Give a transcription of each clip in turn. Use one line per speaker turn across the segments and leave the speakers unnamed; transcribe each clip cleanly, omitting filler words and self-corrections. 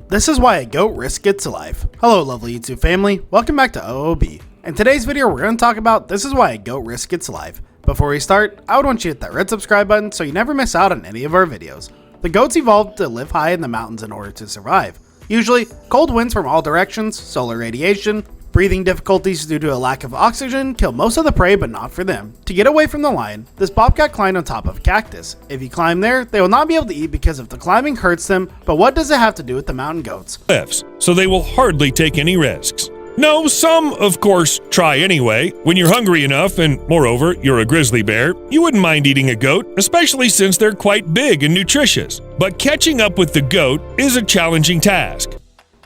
This is why a goat risks its life. Hello lovely YouTube family, welcome back to OOB. In today's video we're going to talk about this is why a goat risks its life. Before we start, I would want you to hit that red subscribe button so you never miss out on any of our videos. The goats evolved to live high in the mountains in order to survive. Usually, cold winds from all directions, solar radiation, breathing difficulties due to a lack of oxygen kill most of the prey, but not for them. To get away from the lion, this bobcat climbed on top of a cactus. If you climb there, they will not be able to eat because if the climbing hurts them, but what does it have to do with the mountain goats?
Cliffs, so they will hardly take any risks. No, some, of course, try anyway. When you're hungry enough, and moreover, you're a grizzly bear, you wouldn't mind eating a goat, especially since they're quite big and nutritious. But catching up with the goat is a challenging task.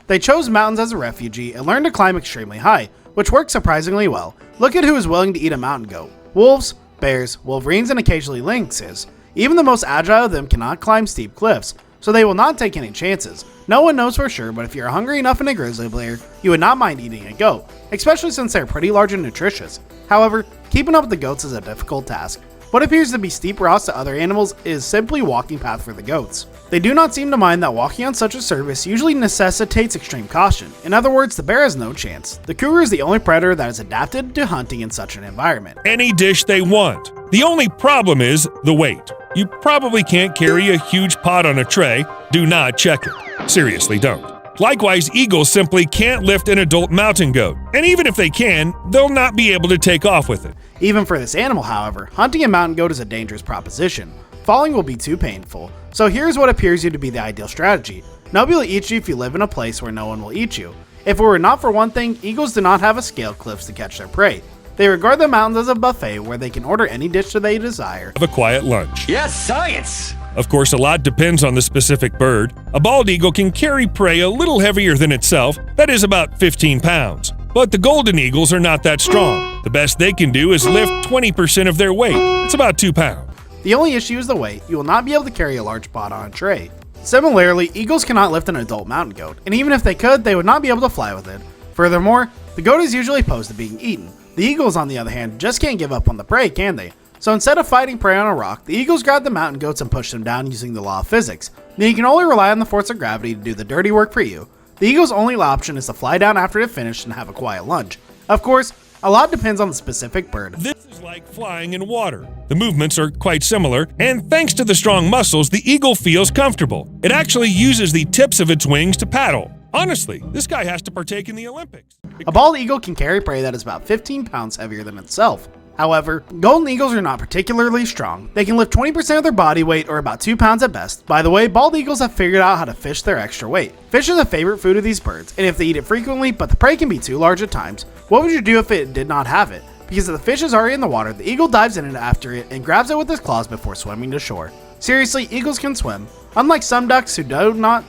They chose mountains as a refugee and learned to climb extremely high, which worked surprisingly well. Look at who is willing to eat a mountain goat. Wolves, bears, wolverines, and occasionally lynxes. Even the most agile of them cannot climb steep cliffs, so they will not take any chances. No one knows for sure, but if you're hungry enough in a grizzly bear, you would not mind eating a goat, especially since they're pretty large and nutritious. However, keeping up with the goats is a difficult task. What appears to be steep rocks to other animals is simply walking path for the goats. They do not seem to mind that walking on such a surface usually necessitates extreme caution. In other words, the bear has no chance. The cougar is the only predator that is adapted to hunting in such an environment.
Any dish they want. The only problem is the weight. You probably can't carry a huge pot on a tray. Do not check it. Seriously, don't. Likewise, eagles simply can't lift an adult mountain goat, and even if they can, they'll not be able to take off with it.
Even for this animal, however, hunting a mountain goat is a dangerous proposition. Falling will be too painful. So here's what appears to be the ideal strategy. Nobody will eat you if you live in a place where no one will eat you. If it were not for one thing, eagles do not have a scale cliffs to catch their prey. They regard the mountains as a buffet where they can order any dish that they desire.
Have a quiet lunch.
Yes, science!
Of course, a lot depends on the specific bird. A bald eagle can carry prey a little heavier than itself, that is about 15 pounds. But the golden eagles are not that strong. The best they can do is lift 20% of their weight. It's about 2 pounds.
The only issue is the weight. You will not be able to carry a large pot on a tray. Similarly, eagles cannot lift an adult mountain goat, and even if they could, they would not be able to fly with it. Furthermore, the goat is usually opposed to being eaten. The eagles, on the other hand, just can't give up on the prey, can they? So instead of fighting prey on a rock, the eagles grab the mountain goats and push them down using the law of physics. Then you can only rely on the force of gravity to do the dirty work for you. The eagle's only option is to fly down after they've finished and have a quiet lunch. Of course, a lot depends on the specific bird.
This is like flying in water. The movements are quite similar, and thanks to the strong muscles, the eagle feels comfortable. It actually uses the tips of its wings to paddle. Honestly, this guy has to partake in the Olympics.
A bald eagle can carry prey that is about 15 pounds heavier than itself. However, golden eagles are not particularly strong. They can lift 20% of their body weight, or about 2 pounds at best. By the way, bald eagles have figured out how to fish their extra weight. Fish is a favorite food of these birds, and if they eat it frequently, but the prey can be too large at times, what would you do if it did not have it? Because if the fish is already in the water, the eagle dives in after it and grabs it with his claws before swimming to shore. Seriously, eagles can swim, unlike some ducks who do not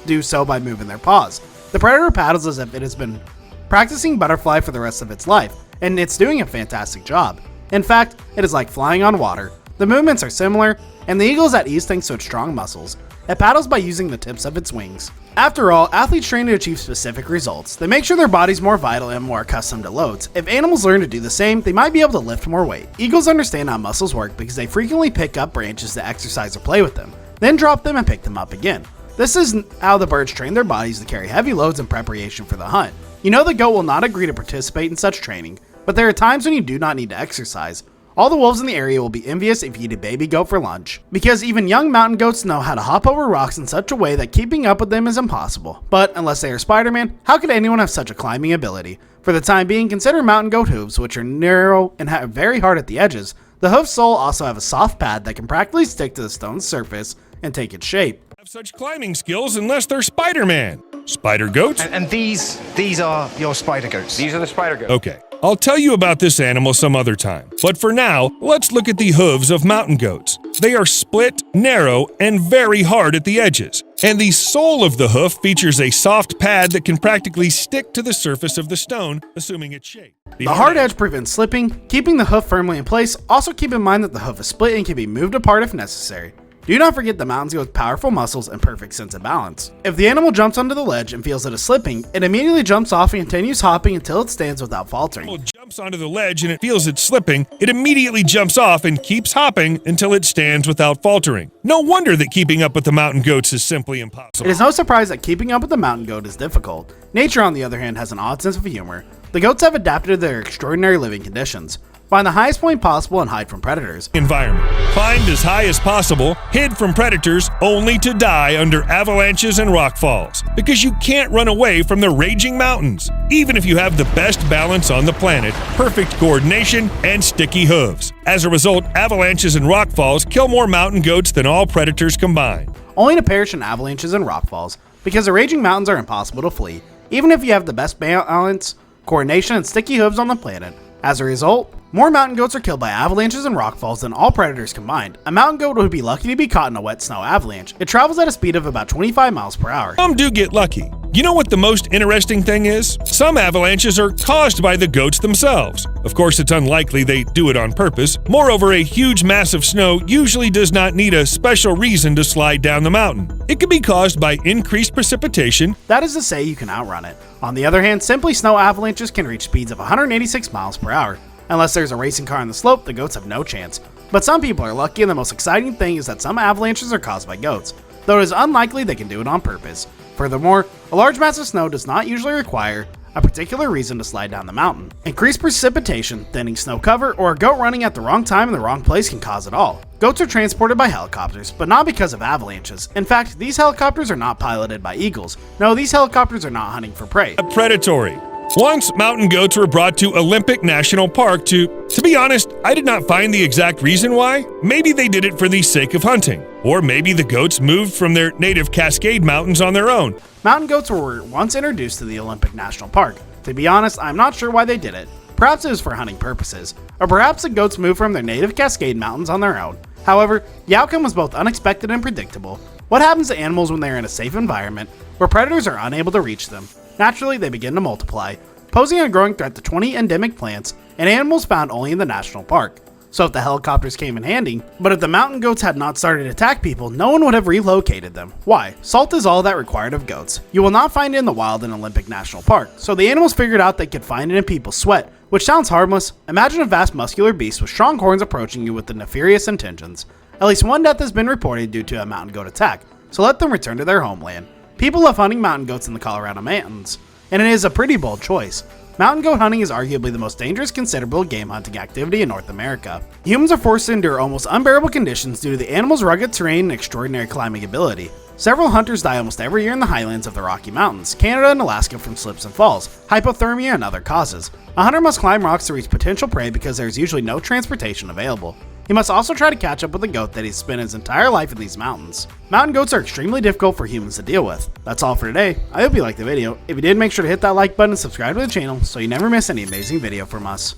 do so by moving their paws. The predator paddles as if it has been practicing butterfly for the rest of its life, and it's doing a fantastic job. In fact, it is like flying on water. The movements are similar, and the eagle is at ease thanks to its strong muscles. It paddles by using the tips of its wings. After all, athletes train to achieve specific results. They make sure their body's more vital and more accustomed to loads. If animals learn to do the same, they might be able to lift more weight. Eagles understand how muscles work because they frequently pick up branches to exercise or play with them, then drop them and pick them up again. This is how the birds train their bodies to carry heavy loads in preparation for the hunt. You know the goat will not agree to participate in such training, but there are times when you do not need to exercise. All the wolves in the area will be envious if you eat a baby goat for lunch, because even young mountain goats know how to hop over rocks in such a way that keeping up with them is impossible. But unless they are Spider-Man, how could anyone have such a climbing ability? For the time being, consider mountain goat hooves, which are narrow and very hard at the edges. The hoof sole also have a soft pad that can practically stick to the stone's surface and take its shape.
Have such climbing skills unless they're Spider-Man. Spider goats?
And these are your spider goats.
These are the spider goats.
Okay, I'll tell you about this animal some other time. But for now, let's look at the hooves of mountain goats. They are split, narrow, and very hard at the edges. And the sole of the hoof features a soft pad that can practically stick to the surface of the stone, assuming its shape.
The hard edge prevents slipping, keeping the hoof firmly in place. Also keep in mind that the hoof is split and can be moved apart if necessary. Do not forget the mountains go with powerful muscles and perfect sense of balance. If the animal jumps onto the ledge and feels it is slipping, it immediately jumps off and continues hopping until it stands without faltering.
Jumps onto the ledge and it feels it slipping, it immediately jumps off and keeps hopping until it stands without faltering. No wonder that keeping up with the mountain goats is simply impossible.
It is no surprise that keeping up with the mountain goat is difficult. Nature, on the other hand, has an odd sense of humor. The goats have adapted to their extraordinary living conditions. Find the highest point possible and hide from predators.
Environment. Climbed as high as possible, hid from predators, only to die under avalanches and rock falls. Because you can't run away from the raging mountains, even if you have the best balance on the planet, perfect coordination, and sticky hooves. As a result, avalanches and rock falls kill more mountain goats than all predators combined.
Only to perish in avalanches and rock falls, because the raging mountains are impossible to flee, even if you have the best balance, coordination, and sticky hooves on the planet. As a result, more mountain goats are killed by avalanches and rockfalls than all predators combined. A mountain goat would be lucky to be caught in a wet snow avalanche. It travels at a speed of about 25 miles per hour.
Some do get lucky. You know what the most interesting thing is? Some avalanches are caused by the goats themselves. Of course, it's unlikely they do it on purpose. Moreover, a huge mass of snow usually does not need a special reason to slide down the mountain. It can be caused by increased precipitation.
That is to say, you can outrun it. On the other hand, simply snow avalanches can reach speeds of 186 miles per hour. Unless there's a racing car on the slope, the goats have no chance. But some people are lucky, and the most exciting thing is that some avalanches are caused by goats, though it is unlikely they can do it on purpose. Furthermore, a large mass of snow does not usually require a particular reason to slide down the mountain. Increased precipitation, thinning snow cover, or a goat running at the wrong time in the wrong place can cause it all. Goats are transported by helicopters, but not because of avalanches. In fact, these helicopters are not piloted by eagles. No, these helicopters are not hunting for prey.
Predatory. Once, mountain goats were brought to Olympic National Park to be honest, I did not find the exact reason why. Maybe they did it for the sake of hunting. Or maybe the goats moved from their native Cascade Mountains on their own.
Mountain goats were once introduced to the Olympic National Park. To be honest, I'm not sure why they did it. Perhaps it was for hunting purposes, or perhaps the goats moved from their native Cascade Mountains on their own. However, the outcome was both unexpected and predictable. What happens to animals when they are in a safe environment where predators are unable to reach them? Naturally, they begin to multiply, posing a growing threat to 20 endemic plants and animals found only in the national park. So if the helicopters came in handy, but if the mountain goats had not started to attack people, no one would have relocated them. Why? Salt is all that required of goats. You will not find it in the wild in Olympic National Park, so the animals figured out they could find it in people's sweat, which sounds harmless. Imagine a vast muscular beast with strong horns approaching you with the nefarious intentions. At least one death has been reported due to a mountain goat attack, so let them return to their homeland. People love hunting mountain goats in the Colorado mountains, and it is a pretty bold choice. Mountain goat hunting is arguably the most dangerous considerable game hunting activity in North America. Humans are forced to endure almost unbearable conditions due to the animal's rugged terrain and extraordinary climbing ability. Several hunters die almost every year in the highlands of the Rocky Mountains, Canada and Alaska from slips and falls, hypothermia, and other causes. A hunter must climb rocks to reach potential prey because there is usually no transportation available. He must also try to catch up with a goat that he's spent his entire life in these mountains. Mountain goats are extremely difficult for humans to deal with. That's all for today. I hope you liked the video. If you did, make sure to hit that like button and subscribe to the channel so you never miss any amazing video from us.